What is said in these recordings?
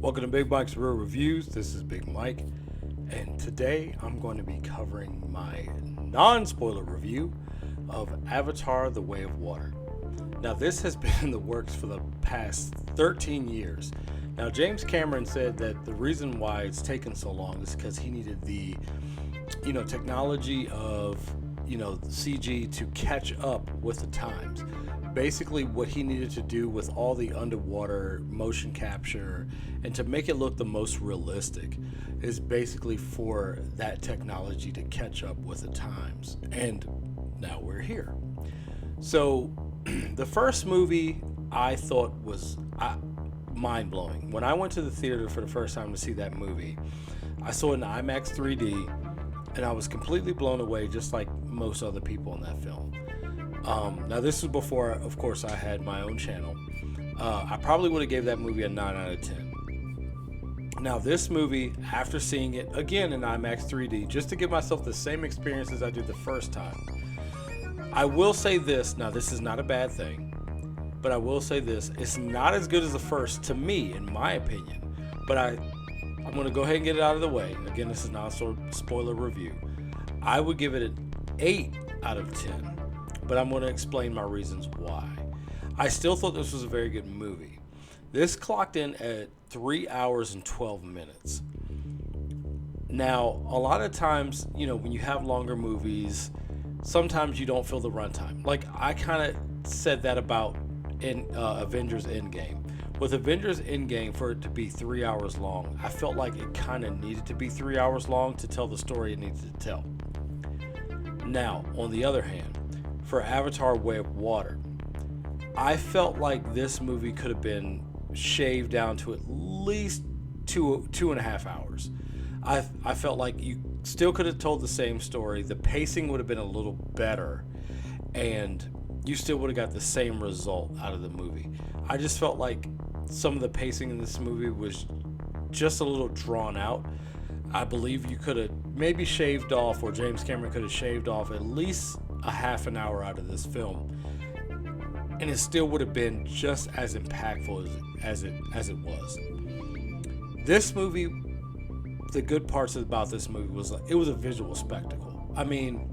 Welcome to Big Mike's Real Reviews. This is Big Mike, and today I'm going to be covering my non-spoiler review of Avatar: The Way of Water. Now, this has been in the works for the past 13 years. Now, James Cameron said that the reason why it's taken so long is because he needed the, technology of, CG to catch up with the times. Basically, what he needed to do with all the underwater motion capture and to make it look the most realistic is basically for that technology to catch up with the times. And now we're here. So the first movie I thought was mind-blowing. When I went to the theater for the first time to see that movie, I saw it in IMAX 3D, and I was completely blown away, just like most other people in that film. Now, this was before, of course, I had my own channel. I probably would have gave that movie a 9 out of 10. Now, this movie, after seeing it again in IMAX 3D, just to give myself the same experience as I did the first time, I will say this. Now, this is not a bad thing, but I will say this. It's not as good as the first, to me, in my opinion. But I'm going to go ahead and get it out of the way. Again, this is not a spoiler review. I would give it an 8 out of 10. But I'm going to explain my reasons why. I still thought this was a very good movie. This clocked in at 3 hours and 12 minutes. Now, a lot of times, when you have longer movies, sometimes you don't feel the runtime. Like, I kind of said that about in Avengers Endgame. With Avengers Endgame, for it to be 3 hours long, I felt like it kind of needed to be 3 hours long to tell the story it needed to tell. Now, on the other hand, for Avatar: Way of Water, I felt like this movie could have been shaved down to at least two and a half hours. I felt like you still could have told the same story. The pacing would have been a little better, and you still would have got the same result out of the movie. I just felt like some of the pacing in this movie was just a little drawn out. I believe you could have maybe shaved off, or James Cameron could have shaved off at least a half an hour out of this film, and it still would have been just as impactful as it was. This movie, the good parts about this movie was it was a visual spectacle. I mean,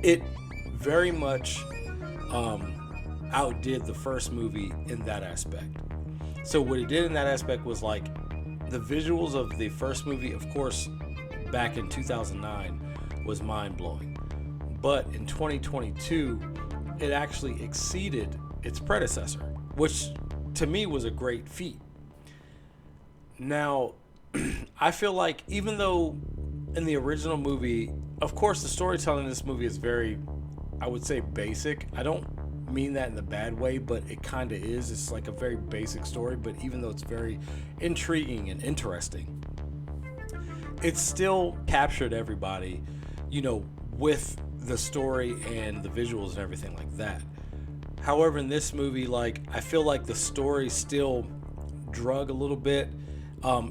it very much outdid the first movie in that aspect. So what it did in that aspect was, like, the visuals of the first movie, of course, back in 2009 was mind-blowing. But in 2022, it actually exceeded its predecessor, which to me was a great feat. Now, I feel like even though in the original movie, of course, the storytelling in this movie is very, I would say, basic. I don't mean that in the bad way, but it kind of is. It's like a very basic story, but even though it's very intriguing and interesting, it still captured everybody, with the story and the visuals and everything like that. However, in this movie, I feel like the story still drug a little bit.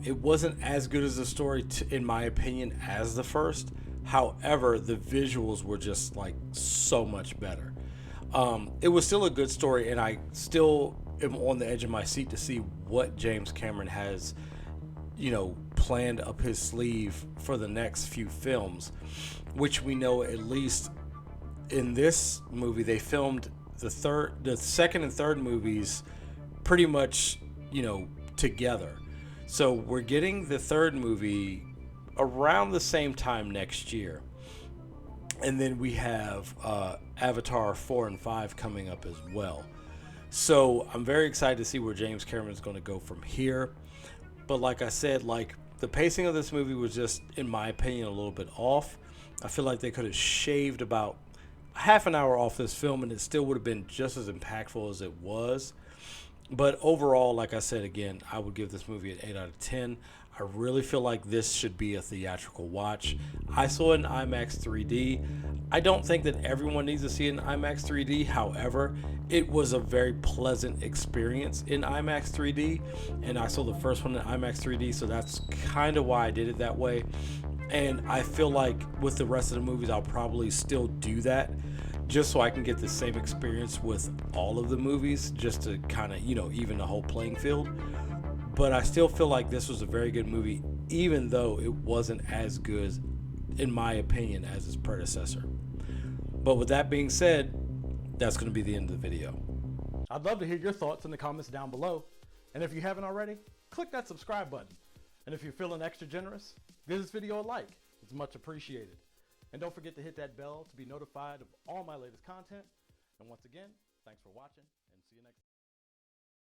It wasn't as good as the story, in my opinion, as the first. However, the visuals were just so much better. It was still a good story, and I still am on the edge of my seat to see what James Cameron has, planned up his sleeve for the next few films, which we know, at least in this movie, they filmed the second and third movies pretty much, together. So we're getting the third movie around the same time next year. And then we have Avatar 4 and 5 coming up as well. So I'm very excited to see where James Cameron is going to go from here. But like I said, the pacing of this movie was just, in my opinion, a little bit off. I feel like they could have shaved about half an hour off this film, and it still would have been just as impactful as it was. But overall, like I said, again, I would give this movie an 8 out of 10. I really feel like this should be a theatrical watch. I saw it in IMAX 3D. I don't think that everyone needs to see it in IMAX 3D. However, it was a very pleasant experience in IMAX 3D. And I saw the first one in IMAX 3D, so that's kind of why I did it that way. And I feel like with the rest of the movies, I'll probably still do that, just so I can get the same experience with all of the movies, just to kind of, even the whole playing field. but I still feel like this was a very good movie, even though it wasn't as good, in my opinion, as its predecessor. But with that being said, that's going to be the end of the video. I'd love to hear your thoughts in the comments down below. And if you haven't already, click that subscribe button. And if you're feeling extra generous, give this video a like. It's much appreciated. And don't forget to hit that bell to be notified of all my latest content. And once again, thanks for watching, and see you next time.